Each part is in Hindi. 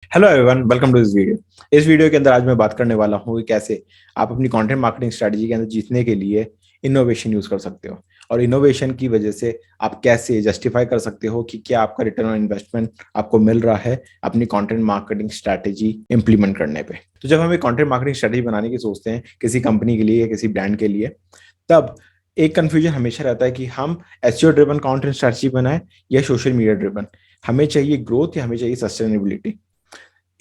Hello everyone, welcome to this video. इस वीडियो के अंदर आज मैं बात करने वाला हूँ कि कैसे आप अपनी कंटेंट मार्केटिंग स्ट्रेटजी के अंदर जीतने के लिए इनोवेशन यूज कर सकते हो, और इनोवेशन की वजह से आप कैसे जस्टिफाई कर सकते हो कि क्या आपका रिटर्न ऑन इन्वेस्टमेंट आपको मिल रहा है अपनी कंटेंट मार्केटिंग स्ट्रेटजी इंप्लीमेंट करने पे। तो जब हम एक कंटेंट मार्केटिंग स्ट्रेटजी बनाने की सोचते हैं किसी कंपनी के लिए या किसी ब्रांड के लिए, तब एक कंफ्यूजन हमेशा रहता है कि हम एसईओ ड्रिवन कंटेंट स्ट्रेटजी बनाएं या सोशल मीडिया ड्रिवन। हमें चाहिए ग्रोथ या हमें चाहिए सस्टेनेबिलिटी।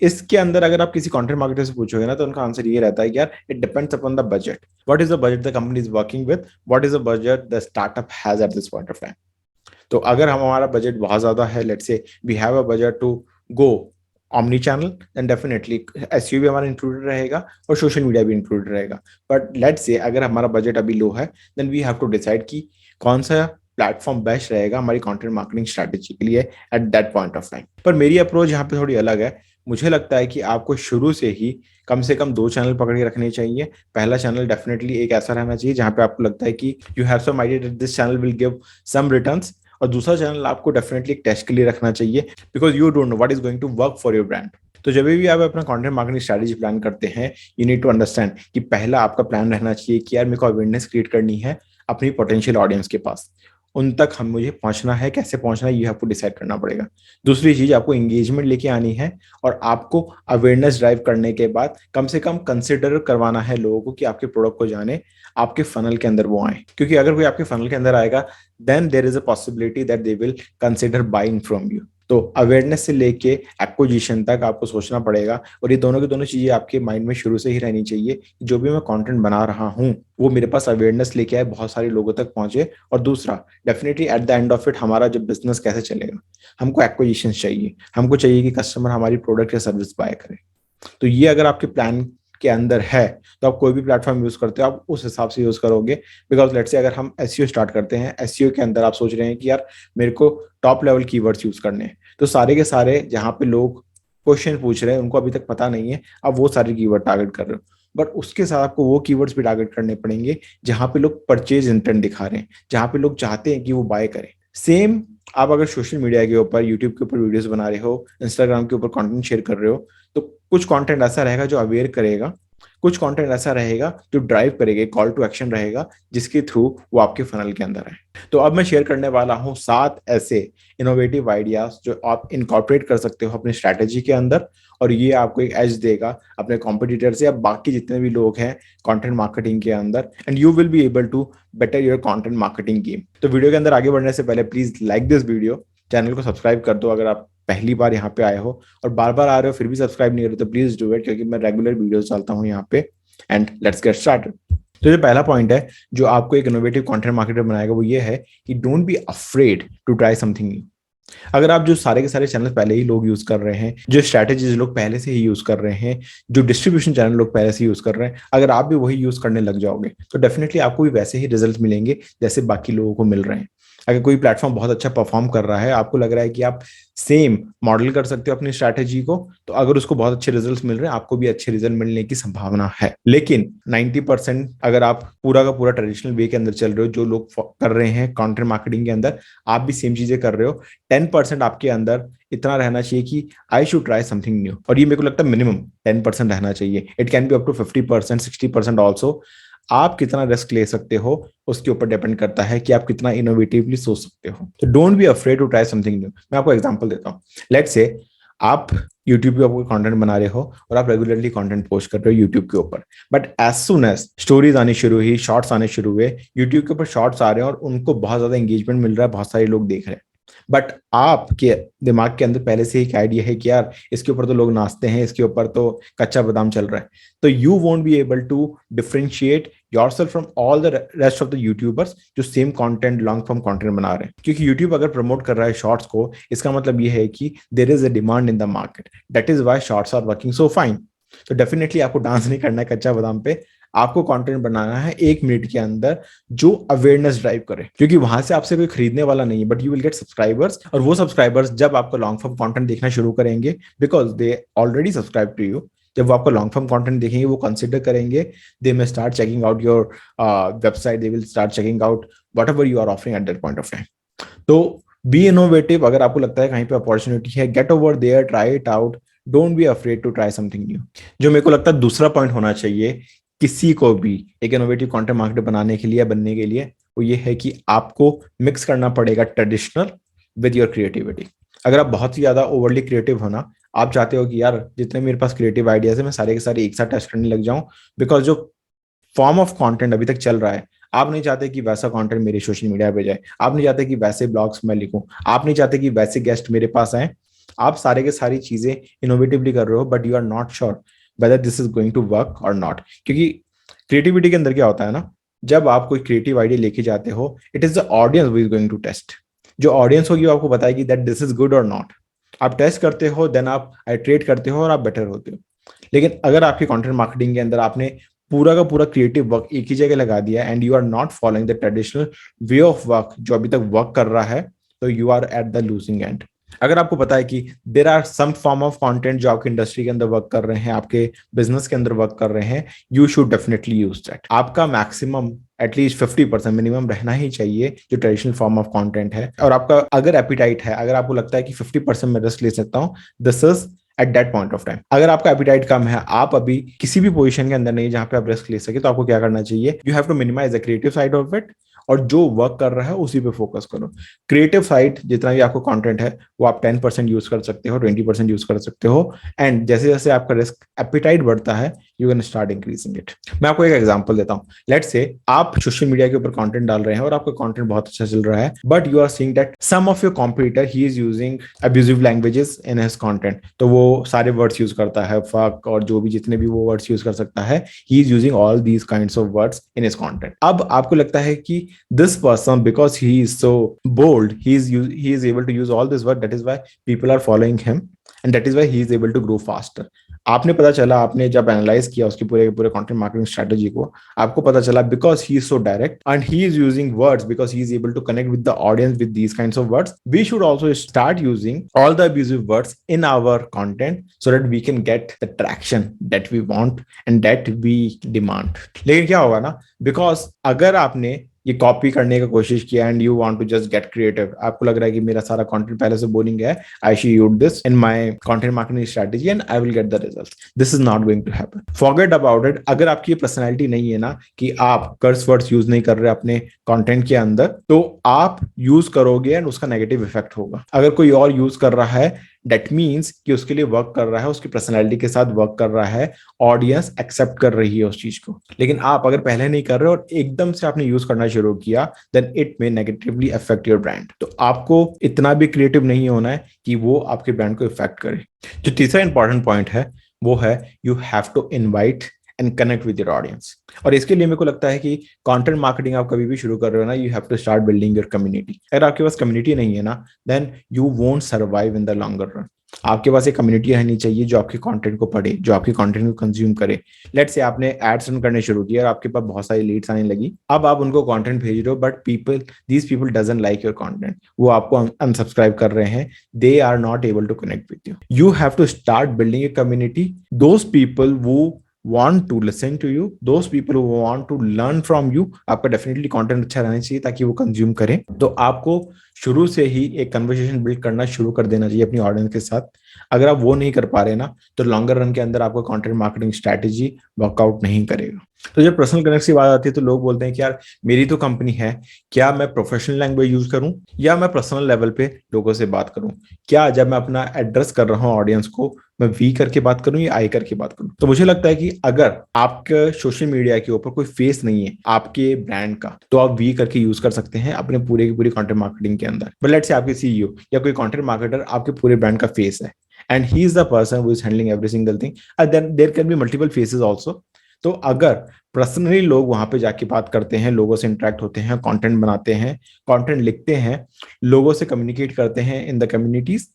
इसके अंदर अगर आप किसी कंटेंट मार्केटर से पूछोगे ना, तो उनका आंसर ये रहता है कि यार it depends upon the budget. What is the budget the company is working with, what is the budget the startup has at this point of time. तो अगर हमारा बजट बहुत ज्यादा है, let's say we have a budget to go omni channel, then definitely SEO भी हमारा इंक्लूडेड रहेगा और सोशल मीडिया भी इंक्लूडेड रहेगा। बट लेट्स से अगर हमारा बजट अभी लो है, then we have to decide कि कौन सा प्लेटफॉर्म बेस्ट रहेगा हमारी कंटेंट मार्केटिंग स्ट्रेटेजी के लिए eight that point of time. पर मेरी अप्रोच यहाँ पे थोड़ी अलग है। मुझे लगता है कि आपको शुरू से कम दो चैनल पकड़ के रखने चाहिए। पहला चैनल डेफिनेटली एक ऐसा रहना चाहिए जहाँ पे आपको लगता है कि you have some idea that this channel will give some returns, और दूसरा चैनल आपको डेफिनेटली एक टेस्ट के लिए रखना चाहिए, because you don't know what is going to work for your brand. तो जब भी आप अपना कंटेंट मार्केटिंग स्ट्रेटजी प्लान करते हैं, यू नीड टू अंडरस्टैंड कि पहला आपका प्लान रहना चाहिए कि यार मेरे को अवेयरनेस क्रिएट करनी है अपनी पोटेंशियल ऑडियंस के पास। उन तक हम मुझे पहुंचना है, कैसे पहुंचना है ये आपको डिसाइड करना पड़ेगा। दूसरी चीज, आपको एंगेजमेंट लेके आनी है, और आपको अवेयरनेस ड्राइव करने के बाद कम से कम कंसिडर करवाना है लोगों को कि आपके प्रोडक्ट को जाने, आपके फनल के अंदर वो आए। क्योंकि अगर कोई आपके फनल के अंदर आएगा, then there is a possibility that they will consider buying from you. तो अवेयरनेस से लेके एक्विजिशन तक आपको सोचना पड़ेगा, और ये दोनों की दोनों चीजें आपके माइंड में शुरू से ही रहनी चाहिए कि जो भी मैं कंटेंट बना रहा हूँ वो मेरे पास अवेयरनेस लेके आए, बहुत सारे लोगों तक पहुंचे। और दूसरा, definitely at the end of it हमारा जो बिजनेस कैसे चलेगा, हमको एक्विजिशन चाहिए, हमको चाहिए कि कस्टमर हमारी प्रोडक्ट या सर्विस बाय करे। तो ये अगर आपके प्लान के अंदर है, तो आप कोई भी प्लेटफॉर्म यूज करते हो आप उस हिसाब से यूज करोगे। बिकॉज लेट्स से अगर हम एसईओ स्टार्ट करते हैं, एसईओ के अंदर आप सोच रहे हैं कि यार मेरे को टॉप लेवल कीवर्ड्स यूज करने हैं, तो सारे के सारे जहाँ पे लोग क्वेश्चन पूछ रहे हैं उनको अभी तक पता नहीं है, आप वो सारे कीवर्ड टारगेट कर रहे हो। बट उसके साथ आपको वो कीवर्ड्स भी टारगेट करने पड़ेंगे जहां पे लोग परचेज इंटेंट दिखा रहे हैं, जहां पे लोग चाहते हैं कि वो बाय करें। सेम आप अगर सोशल मीडिया के ऊपर, यूट्यूब के ऊपर वीडियोस बना रहे हो, इंस्टाग्राम के ऊपर कंटेंट शेयर कर रहे हो, तो कुछ कंटेंट ऐसा रहेगा जो अवेयर करेगा, कुछ कंटेंट ऐसा रहेगा जो ड्राइव करेगा, कॉल टू एक्शन रहेगा जिसके थ्रू वो आपके फनल के अंदर है। तो अब मैं शेयर करने वाला हूँ 7 ऐसे इनोवेटिव आइडियाज जो आप इनकॉर्पोरेट कर सकते हो अपनी स्ट्रैटेजी के अंदर, और ये आपको एक एज देगा अपने कॉम्पिटिटर से या बाकी जितने भी लोग हैं कंटेंट मार्केटिंग के अंदर, and you will be able to better your content marketing game. तो वीडियो के अंदर आगे बढ़ने से पहले please like this video, channel को सब्सक्राइब कर दो अगर आप पहली बार यहाँ पे आए हो, और बार बार आ रहे हो फिर भी सब्सक्राइब नहीं कर रहे तो प्लीज डू इट, क्योंकि मैं रेगुलर वीडियोस डालता हूँ यहाँ पे। And let's get started. तो जो पहला पॉइंट है जो आपको एक इनोवेटिव कंटेंट मार्केटर बनाएगा, वो ये है कि don't be afraid to try something new. अगर आप जो सारे के सारे चैनल पहले ही लोग यूज कर रहे हैं, जो स्ट्रैटेजीज लोग पहले से ही यूज कर रहे हैं, जो डिस्ट्रीब्यूशन चैनल लोग पहले से यूज कर रहे हैं, अगर आप भी वही यूज करने लग जाओगे तो डेफिनेटली आपको भी वैसे ही रिजल्ट मिलेंगे जैसे बाकी लोगों को मिल रहे हैं। अगर कोई प्लेटफॉर्म बहुत अच्छा परफॉर्म कर रहा है, आपको लग रहा है कि आप सेम मॉडल कर सकते हो अपनी स्ट्रैटेजी को, तो अगर उसको बहुत अच्छे रिजल्ट्स मिल रहे हैं, आपको भी अच्छे रिजल्ट मिलने की संभावना है। लेकिन 90% अगर आप पूरा का पूरा ट्रेडिशनल वे के अंदर चल रहे हो, जो लोग कर रहे हैं कंटेंट मार्केटिंग के अंदर, आप भी सेम चीजें कर रहे हो, 10% आपके अंदर इतना रहना चाहिए कि I should try something new. और ये मेरे को लगता है मिनिमम 10% रहना चाहिए। It can be up to 50%, 60% also. आप कितना रिस्क ले सकते हो उसके ऊपर डिपेंड करता है कि आप कितना इनोवेटिवली सोच सकते हो। तो don't be afraid to try something new. मैं आपको एग्जांपल देता हूँ। लेट्स से आप यूट्यूब पे आपको कंटेंट बना रहे हो और आप रेगुलरली कंटेंट पोस्ट कर रहे हो यूट्यूब के ऊपर, but as soon as stories आनी शुरू हुई, शॉर्ट्स आने शुरू हुए, यूट्यूब के ऊपर शॉर्ट्स आ रहे हैं और उनको बहुत ज्यादा एंगेजमेंट मिल रहा है, बहुत सारे लोग देख रहे हैं, बट आपके दिमाग के अंदर पहले से ही एक आइडिया है कि यार इसके ऊपर तो लोग नाचते हैं, इसके ऊपर तो कच्चा बादाम चल रहा है, तो you won't be able to differentiate yourself from all the rest of the YouTubers जो same content, long form content बना रहे हैं। क्योंकि यूट्यूब अगर प्रमोट कर रहा है शॉर्ट्स को, इसका मतलब ये है कि there is a demand in the market, that is why shorts are working so fine. तो डेफिनेटली आपको डांस नहीं करना है कच्चा बादाम पे, आपको कंटेंट बनाना है 1 मिनट के अंदर जो अवेयरनेस ड्राइव करे, क्योंकि वहां से आपसे कोई खरीदने वाला नहीं है, but you will get subscribers, और वो सब्सक्राइबर्स जब आपको लॉन्ग फॉर्म कंटेंट देखना शुरू करेंगे, because they already subscribe to you, जब वो आपको लॉन्ग फॉर्म कंटेंट देखेंगे वो कंसिडर करेंगे, they may start checking out your website, they will start checking out whatever you are offering at that point of time. तो बी इनोवेटिव। अगर आपको लगता है कहीं पे अपॉर्चुनिटी है, get over there, try it out, don't be afraid to try something new. जो मेरे को लगता है दूसरा पॉइंट होना चाहिए किसी को भी एक इनोवेटिव कंटेंट मार्केटर बनाने के लिए या बनने के लिए, वो ये है कि आपको मिक्स करना पड़ेगा ट्रेडिशनल विद योर क्रिएटिविटी। अगर आप बहुत ही ज्यादा ओवरली क्रिएटिव हो ना, आप चाहते हो कि यार जितने मेरे पास क्रिएटिव आइडियाज है मैं सारे के सारे एक साथ टेस्ट करने लग जाऊं, बिकॉज जो फॉर्म ऑफ कंटेंट अभी तक चल रहा है, आप नहीं चाहते कि वैसा कंटेंट मेरे सोशल मीडिया पे जाए, आप नहीं चाहते कि वैसे ब्लॉग्स मैं लिखूं, आप नहीं चाहते कि वैसे गेस्ट मेरे पास आए, आप सारे के सारी चीजें इनोवेटिवली कर रहे हो but you are not sure whether this is going to work और नॉट। क्योंकि क्रिएटिविटी के अंदर क्या होता है ना, जब आप कोई क्रिएटिव आइडिया लेके जाते हो, it is the audience who is going to test. जो ऑडियंस होगी वो आपको बताएगी दैट दिस इज गुड और नॉट। आप टेस्ट करते हो, देन आप आइट्रेट करते हो और आप बेटर होते हो। लेकिन अगर आपकी कंटेंट मार्केटिंग के अंदर आपने पूरा का पूरा क्रिएटिव वर्क एक ही जगह लगा दिया and you are not following the traditional way of work जो अभी तक वर्क कर रहा है, तो you are at the losing end. अगर आपको पता है कि there are some form of content जो आपकी इंडस्ट्री के अंदर वर्क कर रहे हैं, आपके बिजनेस के अंदर वर्क कर रहे हैं, you should definitely use that. आपका मैक्सिमम एटलीस्ट 50% मिनिमम रहना ही चाहिए जो ट्रेडिशनल फॉर्म ऑफ कंटेंट है। और आपका अगर एपिटाइट है, अगर आपको लगता है कि 50% मैं रिस्क ले सकता हूँ, this is eight that point of time. अगर आपका एपिटाइट कम है, आप अभी किसी भी पोजीशन के अंदर नहीं जहां पे आप रिस्क ले सके, तो आपको क्या करना चाहिए, you have to minimize the creative side of it और जो वर्क कर रहा है उसी पे फोकस करो। क्रिएटिव साइड जितना भी आपको कंटेंट है वो आप 10% यूज कर सकते हो, 20% यूज कर सकते हो, एंड जैसे जैसे आपका रिस्क एपिटाइट बढ़ता है you can start increasing it. मैं आपको एक एग्जांपल देता हूँ। लेट्स से आप सोशल मीडिया के ऊपर कंटेंट डाल रहे हैं और आपका कंटेंट बहुत अच्छा चल रहा है, but you are seeing that some of your competitor he is using abusive languages in his content. तो वो सारे वर्ड्स यूज करता है, फक और जो भी जितने भी वो वर्ड्स यूज कर सकता है, ही is using all these kinds of words in his content. अब आपको लगता है कि this person, because he is so bold, he is able to use all this word, that is why people are following him and that is why he is able to grow faster। आपने पता चला, आपने जब एनालाइज किया उसकी पूरे पूरे कंटेंट मार्केटिंग स्ट्रेटजी को, आपको पता चला because he is so direct and he is using words, because he is able to connect with the audience with these kinds of words, we should also start using all the abusive words in our content so that we can get the traction that we want and that we demand. लेकिन क्या होगा ना, बिकॉज अगर आपने ये कॉपी करने का कोशिश किया and you want to just get creative, आपको लग रहा है कि मेरा सारा कंटेंट पहले से बोरिंग है, I should use this in my content marketing strategy and I will get the results, this is not going to happen. Forget about it. अगर आपकी ये पर्सनैलिटी नहीं है ना कि आप कर्स वर्ड्स यूज नहीं कर रहे अपने कंटेंट के अंदर, तो आप यूज करोगे एंड उसका नेगेटिव इफेक्ट होगा। अगर कोई और यूज कर रहा है, दैट मीन्स कि उसके लिए वर्क कर रहा है, उसकी पर्सनैलिटी के साथ वर्क कर रहा है, ऑडियंस एक्सेप्ट कर रही है उस चीज को। लेकिन आप अगर पहले नहीं कर रहे और एकदम से आपने यूज करना शुरू किया, then it may negatively affect your brand. तो आपको इतना भी क्रिएटिव नहीं होना है कि वो आपके ब्रांड को इफेक्ट करे। जो तीसरा इंपॉर्टेंट पॉइंट है वो है you have to invite and connect with your audience. और इसके लिए मेरे को लगता है कि कंटेंट मार्केटिंग आप कभी भी शुरू कर रहे हो ना, you have to start building your community. अगर आपके पास कम्युनिटी नहीं है ना, then you won't survive in the longer run. आपके पास एक कम्युनिटी रहनी चाहिए जो आपके कंटेंट को पढ़े, जो आपके कंटेंट को कंज्यूम करे। लेट्स से आपने एड्स रन करने शुरू किया और आपके पास बहुत सारी लीड्स आने लगी, अब आप उनको कंटेंट भेज रहे हो but these people doesn't like your content, वो आपको अनसब्सक्राइब कर रहे हैं, they are not able to connect with you. You have to start building a community, those people वो want to listen to you, those people who want to learn from you। आपका डेफिनेटली कंटेंट अच्छा रहना चाहिए ताकि वो कंज्यूम करें। तो आपको शुरू से ही एक कन्वर्सेशन बिल्ड करना शुरू कर देना चाहिए अपनी ऑडियंस के साथ। अगर आप वो नहीं कर पा रहे ना, तो लॉन्गर रन के अंदर आपका कंटेंट मार्केटिंग स्ट्रैटेजी वर्कआउट नहीं करेगा। तो जब पर्सनल कनेक्ट की बात आती है तो लोग बोलते हैं कि यार मेरी तो कंपनी है, क्या मैं प्रोफेशनल लैंग्वेज यूज करूं या मैं पर्सनल लेवल पे लोगों से बात करूं? क्या जब मैं अपना एड्रेस कर रहा हूं ऑडियंस को, मैं वी करके बात करूं या आई करके बात करूं? तो मुझे लगता है कि अगर आपके सोशल मीडिया के ऊपर कोई फेस नहीं है आपके ब्रांड का, तो आप वी करके यूज कर सकते हैं अपने पूरे की पूरी कंटेंट मार्केटिंग के अंदर। बट लेट्स से आपके सीईओ या कोई कंटेंट मार्केटर आपके पूरे ब्रांड का फेस है and he is the person who is handling every single thing, and then there can be multiple faces also। तो अगर पर्सनली लोग वहां पे जाके बात करते हैं, लोगों से इंटरेक्ट होते हैं, कंटेंट बनाते हैं, कंटेंट लिखते हैं, लोगों से कम्युनिकेट करते हैं इन द कम्युनिटीज,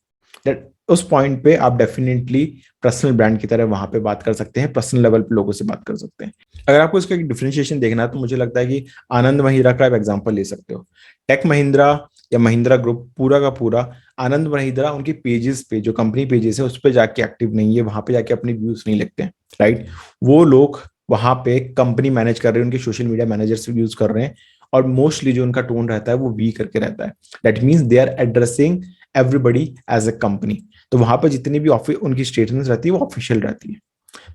दैट उस पॉइंट पे आप डेफिनेटली पर्सनल ब्रांड की तरह वहां पे बात कर सकते हैं, पर्सनल लेवल पे लोगों से बात कर सकते हैं। अगर आपको इसका एक डिफरेंशिएशन देखना है तो मुझे लगता है कि आनंद महिंद्रा का आप एग्जांपल ले सकते हो। टेक महिंद्रा या महिंद्रा ग्रुप पूरा का पूरा, आनंद महिंद्रा उनके पेजेस पे, जो कंपनी पेजेस है उस पे जाके एक्टिव नहीं है, वहां पे जाके अपने व्यूज नहीं लिखते हैं, राइट। वो लोग वहां पे कंपनी मैनेज कर रहे हैं, उनके सोशल मीडिया मैनेजर्स यूज कर रहे हैं, और मोस्टली जो उनका टोन रहता है वो वी करके रहता है। That means they are addressing everybody as a company. तो वहां पर जितनी भी उनकी स्टेटमेंट रहती है वो ऑफिशियल रहती है।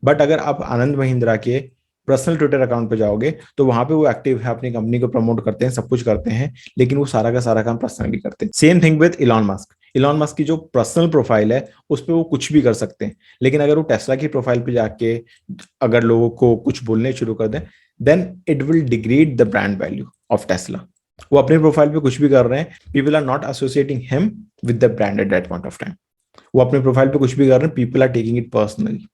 बट अगर आप आनंद महिंद्रा के पर्सनल ट्विटर अकाउंट पे जाओगे तो वहां पे वो एक्टिव है, अपनी कंपनी को प्रमोट करते हैं, सब कुछ करते हैं, लेकिन वो सारा का सारा काम पर्सनली करते हैं। Same thing with Elon Musk. Elon Musk की जो पर्सनल प्रोफाइल है उस पर वो कुछ भी कर सकते हैं, लेकिन अगर वो टेस्ला की प्रोफाइल पे जाके अगर लोगों को कुछ बोलने शुरू कर दें, then it will degrade the brand value of Tesla. वो अपने प्रोफाइल पे कुछ भी कर रहे हैं, people are not associating him with the brand at that point of time. वो अपने प्रोफाइल पे कुछ भी कर रहे हैं, people are taking it personally.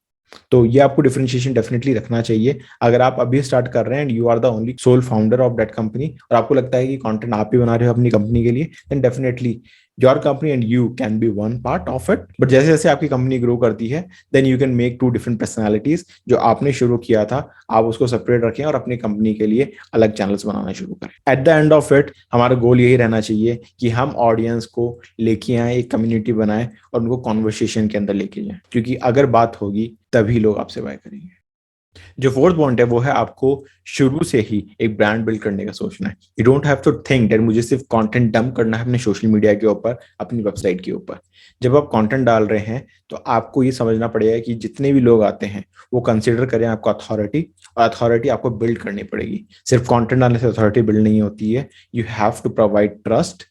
तो ये आपको डिफरेंशिएशन डेफिनेटली रखना चाहिए। अगर आप अभी स्टार्ट कर रहे हैं and you are the only sole founder of that company और आपको लगता है कि कंटेंट आप ही बना रहे हो अपनी कंपनी के लिए, then definitely your company and you can be one part of it. But जैसे जैसे आपकी कंपनी ग्रो करती है, then you can make two different personalities. जो आपने शुरू किया था आप उसको सेपरेट रखें और अपनी कंपनी के लिए अलग चैनल्स बनाना शुरू करें। At the end of it हमारा गोल यही रहना चाहिए कि हम ऑडियंस को लेके आए, एक कम्युनिटी बनाए और उनको कॉन्वर्सेशन के अंदर लेके जाए, क्योंकि अगर बात होगी तभी लोग आपसे बाय करेंगे। जो फोर्थ पॉइंट है वो है आपको शुरू से ही एक ब्रांड बिल्ड करने का सोचना है। You don't have to think that मुझे सिर्फ कंटेंट डंप करना है अपने सोशल मीडिया के ऊपर, अपनी वेबसाइट के ऊपर। जब आप कंटेंट डाल रहे हैं तो आपको ये समझना पड़ेगा कि जितने भी लोग आते हैं वो कंसिडर करें आपको अथॉरिटी, और अथॉरिटी आपको बिल्ड करनी पड़ेगी। सिर्फ कॉन्टेंट डालने से अथॉरिटी बिल्ड नहीं होती है। You have to provide trust,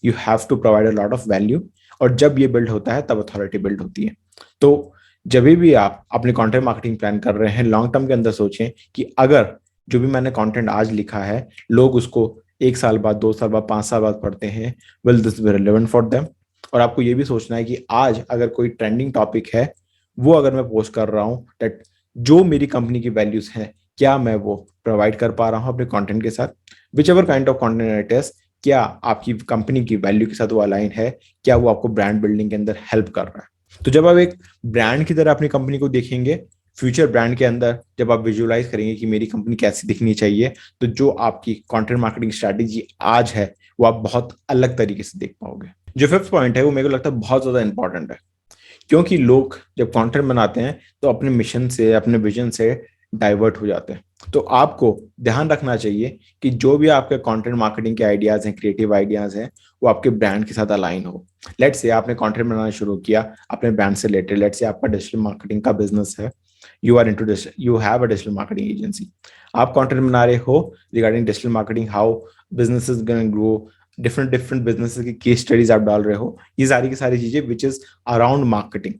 you have to provide a lot of value, और जब ये बिल्ड होता है तब अथॉरिटी बिल्ड होती है। तो जब भी आप अपने कंटेंट मार्केटिंग प्लान कर रहे हैं, लॉन्ग टर्म के अंदर सोचें कि अगर जो भी मैंने कंटेंट आज लिखा है लोग उसको 1 साल बाद, 2 साल बाद, 5 साल बाद पढ़ते हैं, will this B relevant for them. और आपको ये भी सोचना है कि आज अगर कोई ट्रेंडिंग टॉपिक है वो अगर मैं पोस्ट कर रहा हूँ, दैट जो मेरी कंपनी की वैल्यूज हैं क्या मैं वो प्रोवाइड कर पा रहा हूँ अपने कंटेंट के साथ। Which ever kind of content it is, क्या आपकी कंपनी की वैल्यू के साथ वो अलाइन है, क्या वो आपको ब्रांड बिल्डिंग के अंदर हेल्प कर रहा है। तो जब आप एक ब्रांड की तरह अपनी कंपनी को देखेंगे, फ्यूचर ब्रांड के अंदर जब आप विजुअलाइज करेंगे कि मेरी कंपनी कैसी दिखनी चाहिए, तो जो आपकी कंटेंट मार्केटिंग स्ट्रैटेजी आज है वो आप बहुत अलग तरीके से देख पाओगे। जो फिफ्थ पॉइंट है वो मेरे को लगता है बहुत ज्यादा इंपॉर्टेंट है, क्योंकि लोग जब कंटेंट बनाते हैं तो अपने मिशन से, अपने विजन से डाइवर्ट हो जाते हैं। तो आपको ध्यान रखना चाहिए कि जो भी आपके कंटेंट मार्केटिंग के आइडियाज हैं, क्रिएटिव आइडियाज हैं, वो आपके ब्रांड के साथ अलाइन हो। लेट्स से आपने कंटेंट बनाना शुरू किया अपने ब्रांड से रिलेटेड, लेट्स से आपका डिजिटल मार्केटिंग का बिजनेस है, you are into this, you have a digital marketing agency. आप कंटेंट बना रहे हो regarding digital marketing, how business is gonna grow, different different business की केस स्टडीज आप डाल रहे हो, ये सारी की सारी चीजें विच इज अराउंड मार्केटिंग।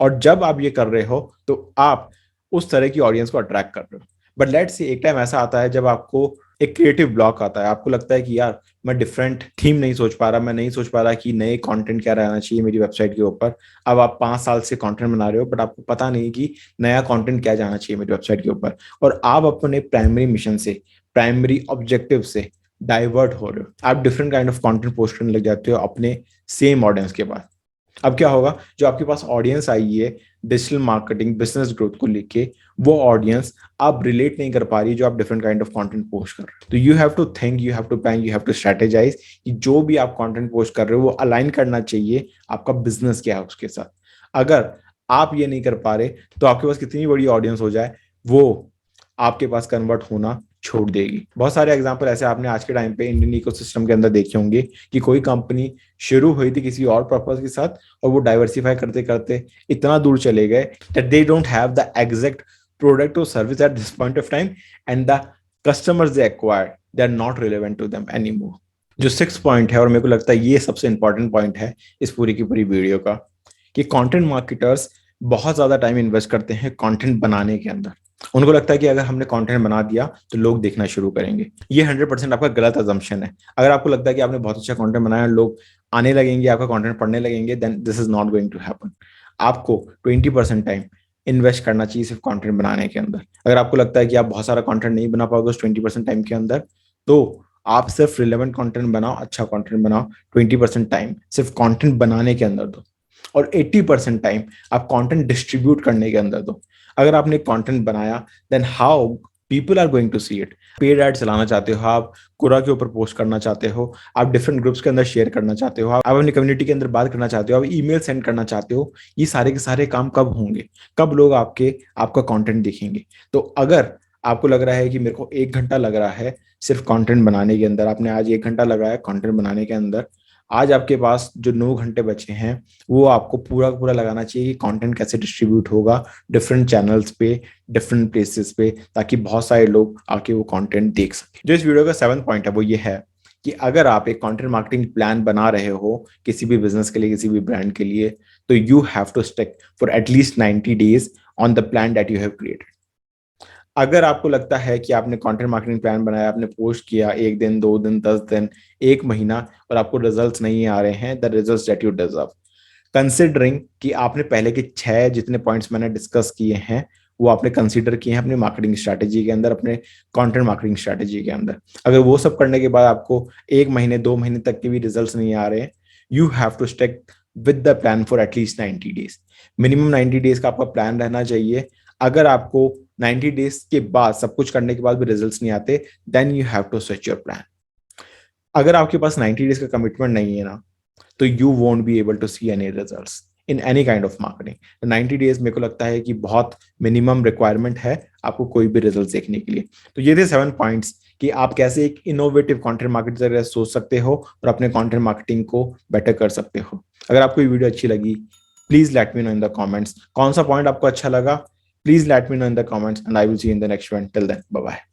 और जब आप ये कर रहे हो तो आप उस तरह की ऑडियंस को अट्रैक्ट कर रहे हो। बट लेट्स से एक टाइम ऐसा आता है जब आपको एक क्रिएटिव ब्लॉक आता है, आपको लगता है कि यार मैं डिफरेंट थीम नहीं सोच पा रहा, मैं नहीं सोच पा रहा कि नए कंटेंट क्या रहना चाहिए मेरी वेबसाइट के ऊपर। अब आप 5 साल से कंटेंट बना रहे हो बट आपको पता नहीं कि नया कंटेंट क्या जाना चाहिए मेरी वेबसाइट के ऊपर, और आप अपने प्राइमरी मिशन से, प्राइमरी ऑब्जेक्टिव से डाइवर्ट हो रहे हो। आप different kind of content post करने लग जाते हो अपने सेम ऑडियंस के पास। अब क्या होगा, जो आपके पास ऑडियंस आई है डिजिटल मार्केटिंग बिजनेस ग्रोथ को लेके, वो ऑडियंस आप रिलेट नहीं कर पा रही जो आप different kind of content post कर रहे हो। तो you have to think, you have to plan, you have to strategize कि जो भी आप कंटेंट पोस्ट कर रहे हो वो अलाइन करना चाहिए आपका बिजनेस क्या है उसके साथ। अगर आप ये नहीं कर पा रहे तो आपके पास कितनी बड़ी ऑडियंस हो जाए वो आपके पास कन्वर्ट होना छोड़ देगी। बहुत सारे एग्जांपल ऐसे आपने आज के टाइम पे इंडियन इकोसिस्टम के अंदर देखे होंगे कि कोई कंपनी शुरू हुई थी किसी और पर्पस के साथ और वो डाइवर्सिफाई करते करते इतना दूर चले गए that they don't have the exact product और service at this point of time, and the customers they acquired they are not relevant to them anymore. जो सिक्स पॉइंट है और मेरे को लगता है ये सबसे इंपॉर्टेंट पॉइंट है इस पूरी की पूरी वीडियो का, कि कंटेंट मार्केटर्स बहुत ज्यादा टाइम इन्वेस्ट करते हैं कंटेंट बनाने के अंदर। उनको लगता है कि अगर हमने कंटेंट बना दिया तो लोग देखना शुरू करेंगे। ये 100% आपका गलत अजम्पशन है। अगर आपको लगता है कि आपने बहुत अच्छा कंटेंट बनाया, लोग आने लगेंगे, आपका कंटेंट पढ़ने लगेंगे, then this is not going to happen. आपको 20% टाइम इन्वेस्ट करना चाहिए सिर्फ कंटेंट बनाने के अंदर। अगर आपको लगता है कि आप बहुत सारा कंटेंट नहीं बना पाओगे उस 20% टाइम के अंदर, तो आप सिर्फ रिलेवेंट कंटेंट बनाओ, अच्छा कंटेंट बनाओ, 20% टाइम सिर्फ कंटेंट बनाने के अंदर दो, और 80% टाइम आप कंटेंट डिस्ट्रीब्यूट करने के अंदर दो। अगर आपने कंटेंट बनाया, then how people are going to see it. Paid ad चलाना चाहते हो आप, कुरा के ऊपर पोस्ट करना चाहते हो, आप डिफरेंट ग्रुप्स के अंदर शेयर करना चाहते हो, आप अपनी कम्युनिटी के अंदर बात करना चाहते हो, आप ईमेल सेंड करना चाहते हो, ये सारे के सारे काम कब होंगे, कब लोग आपका कंटेंट देखेंगे। तो अगर आपको लग रहा है कि मेरे को 1 घंटा लग रहा है सिर्फ कंटेंट बनाने के अंदर, आपने आज 1 घंटा लगाया कंटेंट बनाने के अंदर, आज आपके पास जो 9 घंटे बचे हैं वो आपको पूरा पूरा लगाना चाहिए कि कंटेंट कैसे डिस्ट्रीब्यूट होगा डिफरेंट चैनल्स पे, डिफरेंट प्लेसेस पे, ताकि बहुत सारे लोग आके वो कंटेंट देख सकें। जो इस वीडियो का 7th पॉइंट है वो ये है कि अगर आप एक कंटेंट मार्केटिंग प्लान बना रहे हो किसी भी बिजनेस के लिए, किसी भी ब्रांड के लिए, तो you have to stick for at least 90 days on the plan that you have created. अगर आपको लगता है कि आपने कंटेंट मार्केटिंग प्लान बनाया, आपने पोस्ट किया 1 दिन, 2 दिन, 10 दिन, 1 महीना और आपको रिजल्ट्स नहीं आ रहे हैं, the results that you deserve, considering कि आपने पहले के 6 जितने पॉइंट्स मैंने डिस्कस किए हैं वो आपने कंसीडर किए हैं अपनी मार्केटिंग स्ट्रैटेजी के अंदर, अपने कंटेंट मार्केटिंग स्ट्रैटेजी के अंदर, अगर वो सब करने के बाद आपको 1 महीने 2 महीने तक के भी रिजल्ट्स नहीं आ रहे हैं, you have to stick with the plan for at least 90 days. Minimum 90 days का आपका प्लान रहना चाहिए। अगर आपको 90 डेज के बाद सब कुछ करने के बाद भी रिजल्ट्स नहीं आते, then you have to switch your plan. अगर आपके पास 90 डेज का कमिटमेंट नहीं है ना, तो you won't be able to see any results in any kind of marketing. 90 days मेरे को लगता है कि बहुत मिनिमम रिक्वायरमेंट है आपको कोई भी रिजल्ट देखने के लिए। तो ये थे 7 पॉइंट्स कि आप कैसे एक इनोवेटिव कंटेंट मार्केटिंग सोच सकते हो और अपने कंटेंट मार्केटिंग को बेटर कर सकते हो। अगर आपको ये वीडियो अच्छी लगी, please let me know in the comments कौन सा पॉइंट आपको अच्छा लगा। Please let me know in the comments and I will see in the next one. Till then, bye bye.